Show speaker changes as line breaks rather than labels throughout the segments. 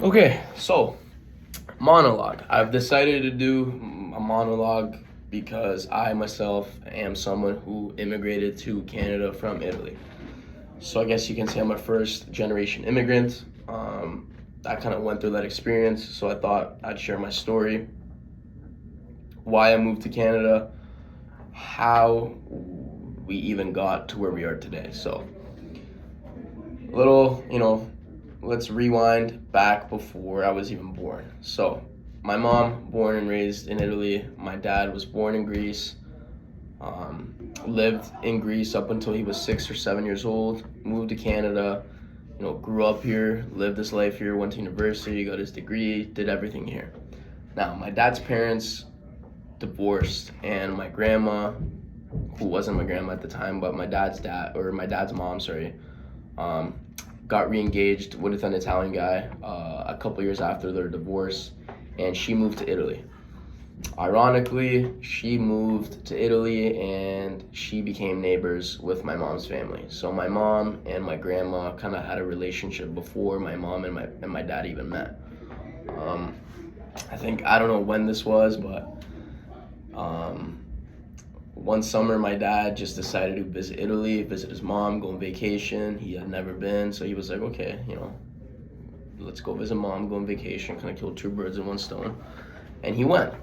Okay, so monologue. I've decided to do a monologue because I myself am someone who immigrated to Canada from Italy. So I guess you can say I'm a first generation immigrant. I kind of went through that experience, so I thought I'd share my story, why I moved to Canada, how we even got to where we are today. So, a little, let's rewind back before I was even born. So, my mom, born and raised in Italy. My dad was born in Greece. Lived in Greece up until he was 6 or 7 years old. Moved to Canada. Grew up here, lived his life here, went to university, got his degree, did everything here. Now, my dad's parents divorced, and my grandma, who wasn't my grandma at the time, but my dad's mom, um, got re-engaged with an Italian guy a couple years after their divorce, and she moved to Italy. Ironically, she moved to Italy and she became neighbors with my mom's family. So my mom and my grandma kind of had a relationship before my mom and my dad even met. I don't know when this was, but one summer my dad just decided to visit Italy, visit his mom, go on vacation. He had never been, so he was like, okay, let's go visit mom, go on vacation, kind of kill two birds in one stone. And he went.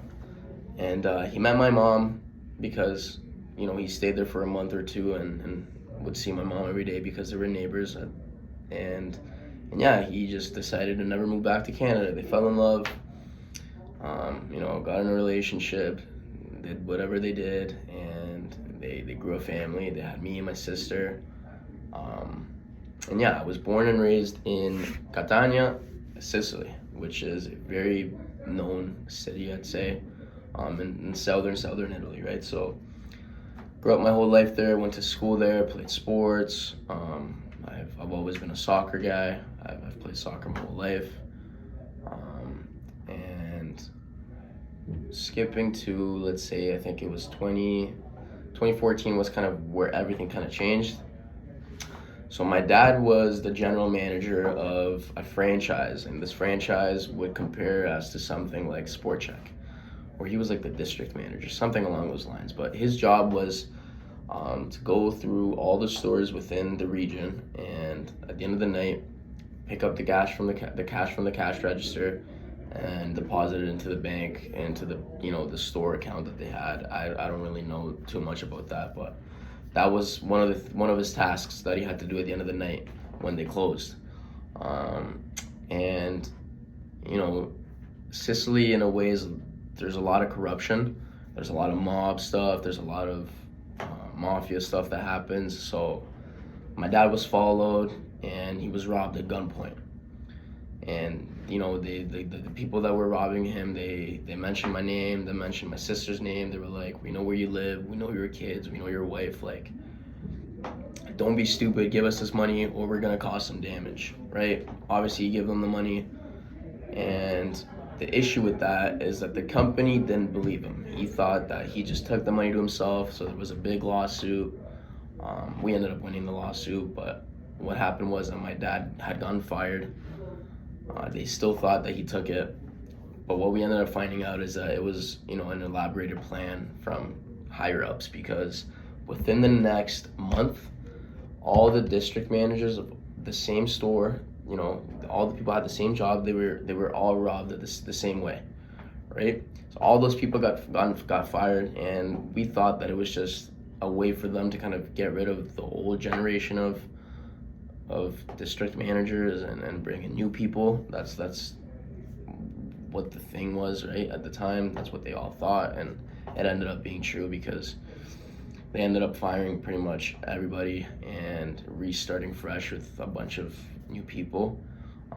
And he met my mom because, he stayed there for a month or two and would see my mom every day because they were neighbors. And yeah, he just decided to never move back to Canada. They fell in love, got in a relationship, did whatever they did, and they grew a family. They had me and my sister. And yeah, I was born and raised in Catania, Sicily, which is a very known city, I'd say. In southern Italy, right? So, grew up my whole life there. Went to school there. Played sports. I've always been a soccer guy. I've played soccer my whole life. And skipping to, let's say, I think it was 2014 was kind of where everything kind of changed. So my dad was the general manager of a franchise, and this franchise would compare us to something like Sport Check, or he was like the district manager, something along those lines. But his job was to go through all the stores within the region, and at the end of the night, pick up the cash from the cash register, and deposit it into the bank, into the store account that they had. I don't really know too much about that, but that was one of his tasks that he had to do at the end of the night when they closed. And Sicily in a way is, there's a lot of corruption, there's a lot of mob stuff, there's a lot of mafia stuff that happens. So my dad was followed and he was robbed at gunpoint. And the people that were robbing him, they mentioned my name, they mentioned my sister's name. They were like, we know where you live, we know your kids, we know your wife, like, don't be stupid, give us this money or we're gonna cause some damage, right? Obviously you give them the money, and the issue with that is that the company didn't believe him. He thought that he just took the money to himself, so there was a big lawsuit. We ended up winning the lawsuit, but what happened was that my dad had gotten fired. They still thought that he took it, but what we ended up finding out is that it was, an elaborated plan from higher ups, because within the next month, all the district managers of the same store, all the people had the same job. They were all robbed the same way, right? So all those people got fired, and we thought that it was just a way for them to kind of get rid of the old generation of district managers and bring in new people. That's what the thing was, right? At the time, that's what they all thought, and it ended up being true because they ended up firing pretty much everybody and restarting fresh with a bunch of new people.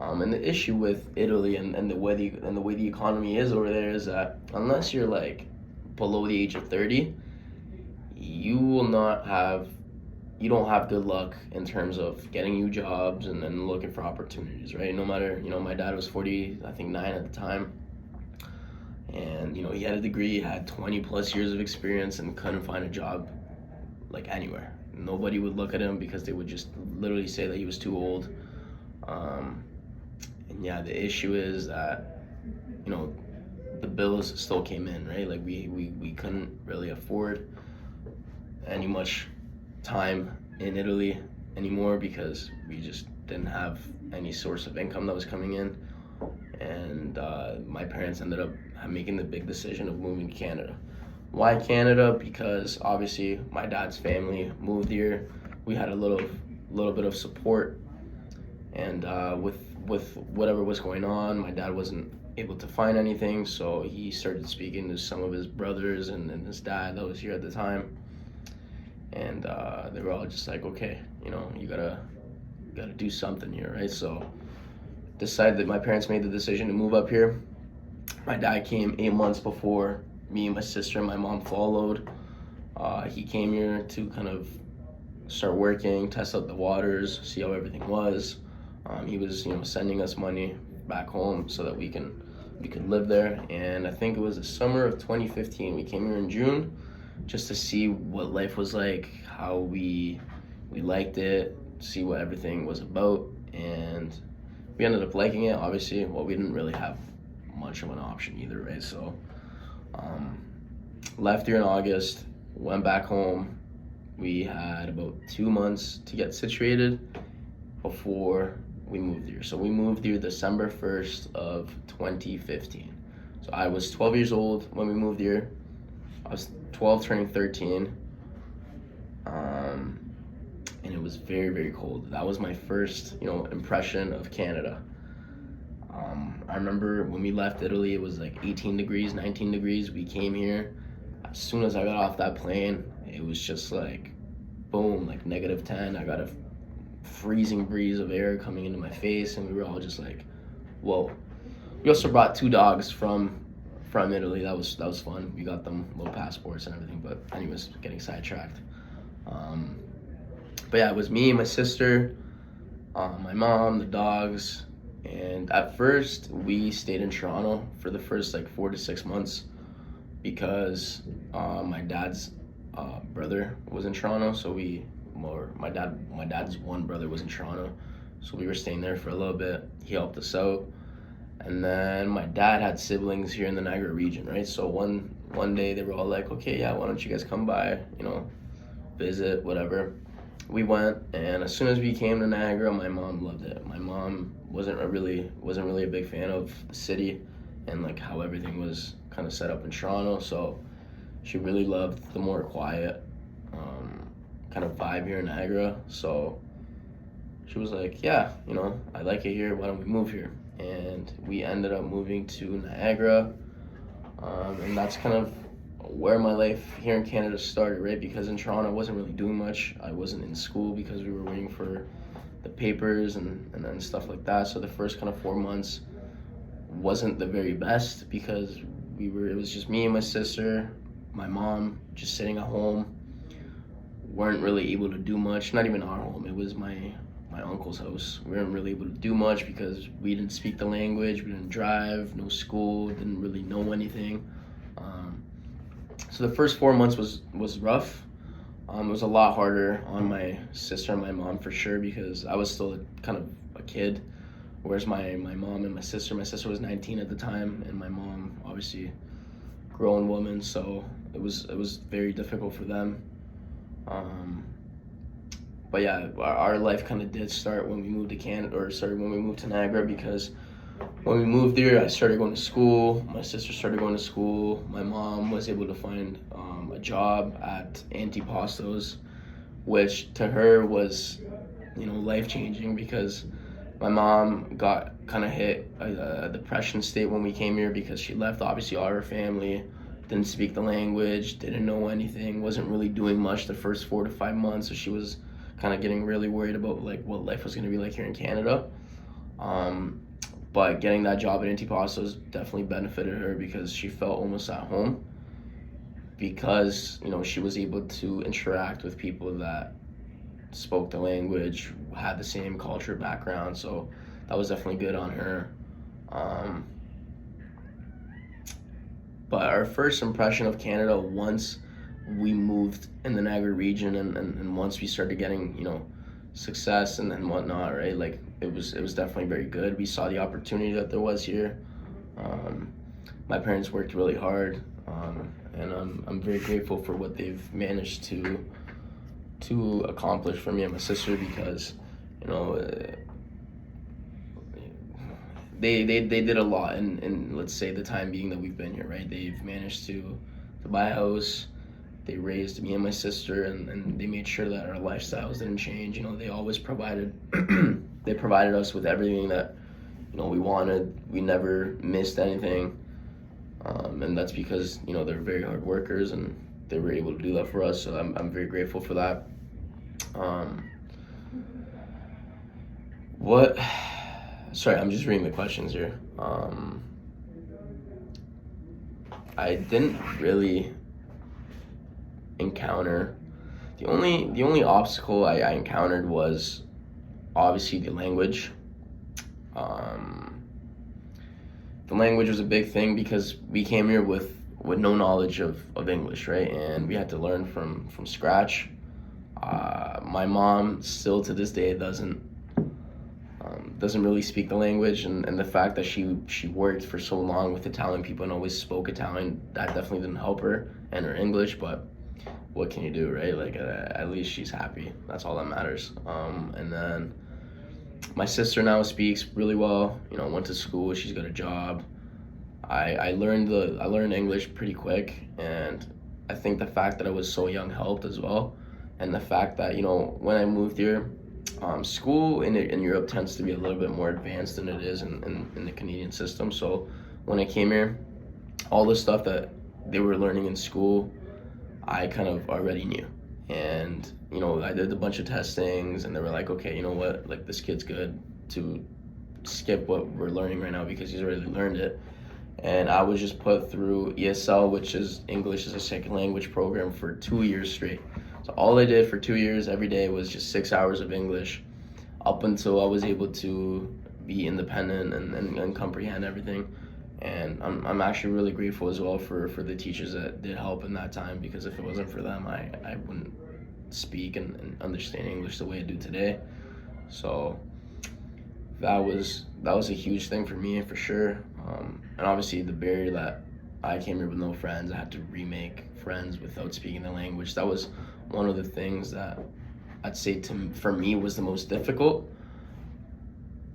And the issue with Italy and the way the economy is over there is that unless you're like below the age of 30, you don't have good luck in terms of getting new jobs and then looking for opportunities, right? No matter, my dad was 49 at the time, and he had a degree, had 20 plus years of experience, and couldn't find a job like anywhere. Nobody would look at him because they would just literally say that he was too old. And yeah, the issue is that, you know, the bills still came in, right? Like we couldn't really afford any much time in Italy anymore because we just didn't have any source of income that was coming in. And my parents ended up making the big decision of moving to Canada. Why Canada? Because obviously my dad's family moved here. We had a little bit of support, and with whatever was going on, my dad wasn't able to find anything, so he started speaking to some of his brothers and his dad that was here at the time, and they were all just like, okay, you know, you gotta do something here, right? So decided that my parents made the decision to move up here. My dad came 8 months before me and my sister and my mom followed. He came here to kind of start working, test out the waters, see how everything was. He was, you know, sending us money back home so that we could live there. And I think it was the summer of 2015. We came here in June just to see what life was like, how we liked it, see what everything was about, and we ended up liking it. Obviously, well, we didn't really have much of an option either, right? So left here in August, went back home. We had about 2 months to get situated before we moved here. So we moved here December 1st of 2015. So I was 12 years old when we moved here. I was 12 turning 13. And it was very, very cold. That was my first, you know, impression of Canada. I remember when we left Italy, it was like 18 degrees, 19 degrees. We came here. As soon as I got off that plane, it was just like, boom, like -10. I got a freezing breeze of air coming into my face, and we were all just like, whoa. We also brought 2 dogs from Italy. That was fun. We got them little passports and everything, but anyways, getting sidetracked. But yeah, it was me, my sister, my mom, the dogs, and at first we stayed in Toronto for the first like 4 to 6 months because my dad's brother was in Toronto, so my dad's one brother was in Toronto, so we were staying there for a little bit. He helped us out, and then my dad had siblings here in the Niagara region, right? So one day they were all like, okay, yeah, why don't you guys come by, you know, visit, whatever. We went, and as soon as we came to Niagara, my mom loved it. My mom wasn't really a big fan of the city and like how everything was kind of set up in Toronto, so she really loved the more quiet kind of vibe here in Niagara. So she was like, yeah, you know, I like it here, why don't we move here? And we ended up moving to Niagara, and that's kind of where my life here in Canada started, right? Because in Toronto I wasn't really doing much. I wasn't in school because we were waiting for the papers and stuff like that. So the first kind of 4 months wasn't the very best because it was just me and my sister, my mom, just sitting at home. Weren't really able to do much. Not even our home, it was my uncle's house. We weren't really able to do much because we didn't speak the language, we didn't drive, no school, didn't really know anything. So the first 4 months was rough. It was a lot harder on my sister and my mom for sure because I was still kind of a kid, whereas my mom and my sister was 19 at the time, and my mom obviously grown woman, so it was very difficult for them. But yeah, our life kind of did start when we moved to Canada, when we moved to Niagara, because when we moved there, I started going to school, my sister started going to school, my mom was able to find a job at Apostolou, which to her was, you know, life-changing because my mom got kind of hit a depression state when we came here because she left obviously all her family, didn't speak the language, didn't know anything, wasn't really doing much the first 4 to 5 months, so she was kind of getting really worried about like what life was going to be like here in Canada. But getting that job at Apostolou definitely benefited her because she felt almost at home because, you know, she was able to interact with people that spoke the language, had the same culture background, so that was definitely good on her. But our first impression of Canada once we moved in the Niagara region and once we started getting, you know, success and whatnot, right? Like it was definitely very good. We saw the opportunity that there was here. My parents worked really hard, and I'm very grateful for what they've managed to accomplish for me and my sister, because you know they did a lot in let's say the time being that we've been here, right? They've managed to buy a house. They raised me and my sister, and they made sure that our lifestyles didn't change. You know, they always provided they provided us with everything that we wanted. We never missed anything, and that's because they're very hard workers, and they were able to do that for us. So I'm very grateful for that. What? Sorry, I'm just reading the questions here. I didn't really encounter the only obstacle I encountered was obviously the language. The language was a big thing because we came here with no knowledge of English, right? And we had to learn from scratch. My mom still to this day doesn't really speak the language, and the fact that she worked for so long with Italian people and always spoke Italian, that definitely didn't help her and her English. But what can you do, right? Like at least she's happy. That's all that matters. And then my sister now speaks really well. Went to school. She's got a job. I learned English pretty quick, and I think the fact that I was so young helped as well. And the fact that when I moved here, school in Europe tends to be a little bit more advanced than it is in the Canadian system. So when I came here, all the stuff that they were learning in school, I kind of already knew. And I did a bunch of testings, and they were like, okay, you know what, like this kid's good to skip what we're learning right now because he's already learned it. And I was just put through ESL, which is English as a Second Language program, for 2 years straight. So all I did for 2 years every day was just 6 hours of English, up until I was able to be independent and comprehend everything. And I'm actually really grateful as well for the teachers that did help in that time, because if it wasn't for them, I wouldn't speak and understand English the way I do today. So that was a huge thing for me, for sure. And obviously the barrier that I came here with no friends, I had to remake friends without speaking the language. That was one of the things that I'd say for me was the most difficult.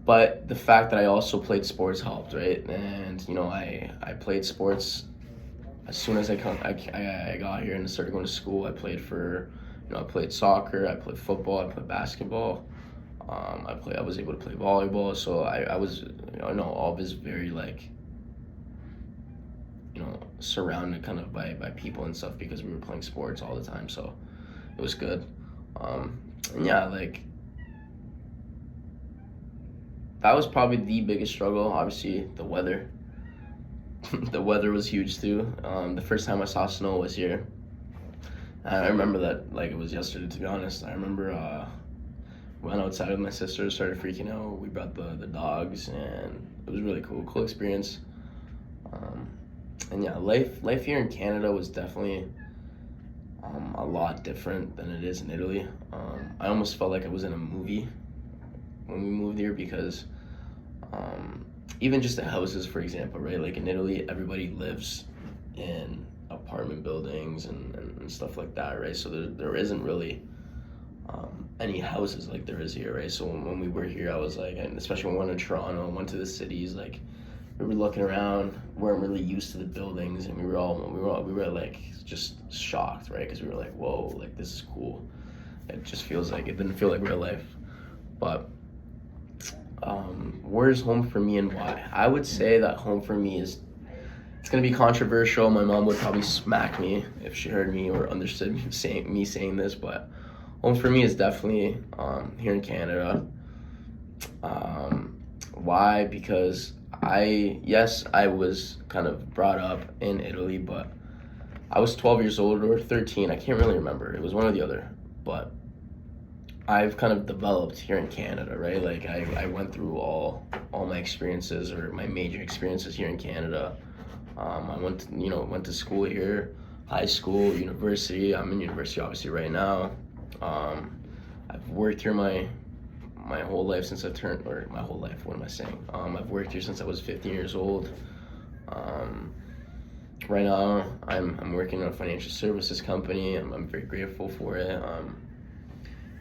But the fact that I also played sports helped, right? And I played sports as soon as I got here and started going to school. I played I played soccer, I played football, I played basketball. I was able to play volleyball. So I was always very surrounded kind of by people and stuff, because we were playing sports all the time. So it was good. And yeah, that was probably the biggest struggle. Obviously, the weather. The weather was huge too. The first time I saw snow was here. I remember that like it was yesterday, to be honest. I remember went outside with my sister, started freaking out. We brought the dogs, and it was really cool experience. And yeah, life here in Canada was definitely a lot different than it is in Italy. I almost felt like I was in a movie when we moved here, because even just the houses, for example, right? Like in Italy, everybody lives in apartment buildings and stuff like that, right? So there isn't really any houses like there is here, right? So when we were here, I was like, and especially when we went to Toronto, went to the cities, like we were looking around, weren't really used to the buildings, and we were like just shocked, right? Because we were like, whoa, like this is cool. It didn't feel like real life. But where's home for me and why? I would say that home for me it's gonna be controversial. My mom would probably smack me if she heard me or understood me saying this, but home for me is definitely here in Canada. Why? Because I was kind of brought up in Italy, but I was 12 years old or 13. I can't really remember. It was one or the other, but I've kind of developed here in Canada, right? Like I went through all my experiences, or my major experiences here in Canada. I went to school here, high school, university. I'm in university obviously right now. I've worked here my my whole life since I've turned, or my whole life, what am I saying? I've worked here since I was 15 years old. Right now, I'm working in a financial services company. I'm very grateful for it.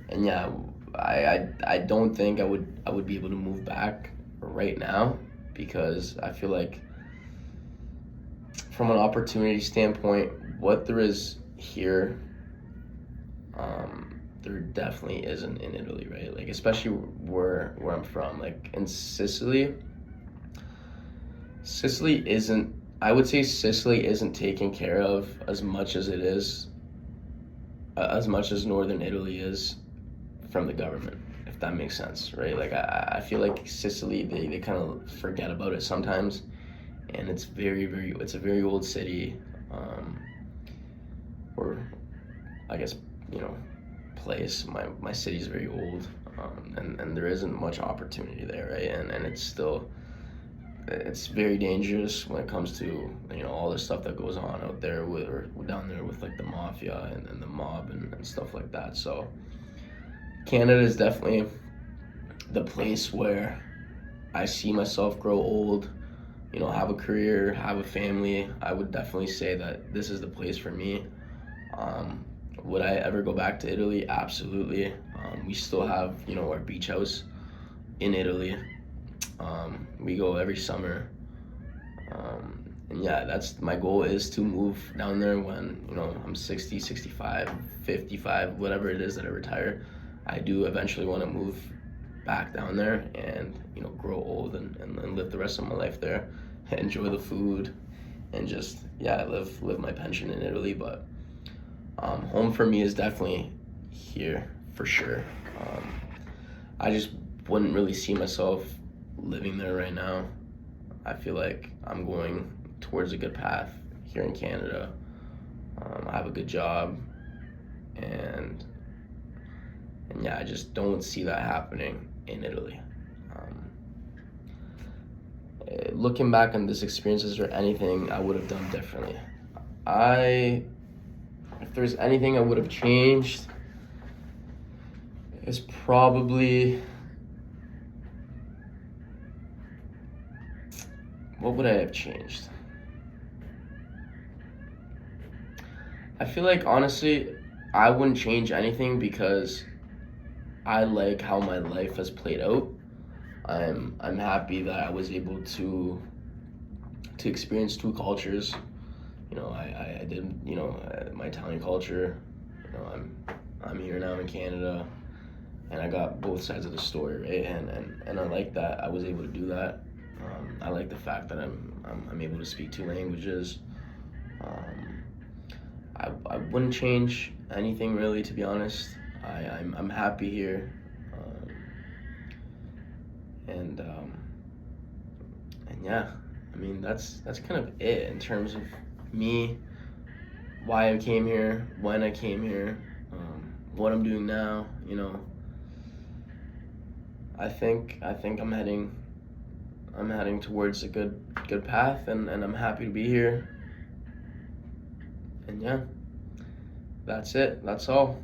And yeah, I don't think I would be able to move back right now, because I feel like from an opportunity standpoint, what there is here, there definitely isn't in Italy, right? Like, especially where I'm from, like in Sicily isn't, I would say Sicily isn't taken care of as much as it is, as much as Northern Italy is from the government, if that makes sense, right? Like, I feel like Sicily, they kind of forget about it sometimes, and it's it's a very old city, or I guess, place. My city's very old, and there isn't much opportunity there, right? And it's very dangerous when it comes to all the stuff that goes on out there or down there with like the mafia and the mob and stuff like that. So Canada is definitely the place where I see myself grow old, have a career, have a family. I would definitely say that this is the place for me. Would I ever go back to Italy? Absolutely. We still have our beach house in Italy. We go every summer, and yeah, that's my goal, is to move down there when I'm 60, 65, 55, whatever it is that I retire. I do eventually want to move back down there and grow old and live the rest of my life there, enjoy the food, and just live my pension in Italy. But home for me is definitely here for sure. I just wouldn't really see myself living there right now. I feel like I'm going towards a good path here in Canada. I have a good job, and yeah, I just don't see that happening in Italy. Looking back on this experience, is there anything I would have done differently? If there's anything I would have changed, it's probably, what would I have changed? I feel like, honestly, I wouldn't change anything, because I like how my life has played out. I'm happy that I was able to experience two cultures. I did my Italian culture. I'm here now in Canada, and I got both sides of the story, right? And I like that I was able to do that. I like the fact that I'm able to speak two languages. I wouldn't change anything really, to be honest. I'm happy here, and yeah, I mean that's kind of it in terms of me, why I came here, when I came here, what I'm doing now. I think I'm heading towards a good path, and I'm happy to be here. And yeah, that's it. That's all.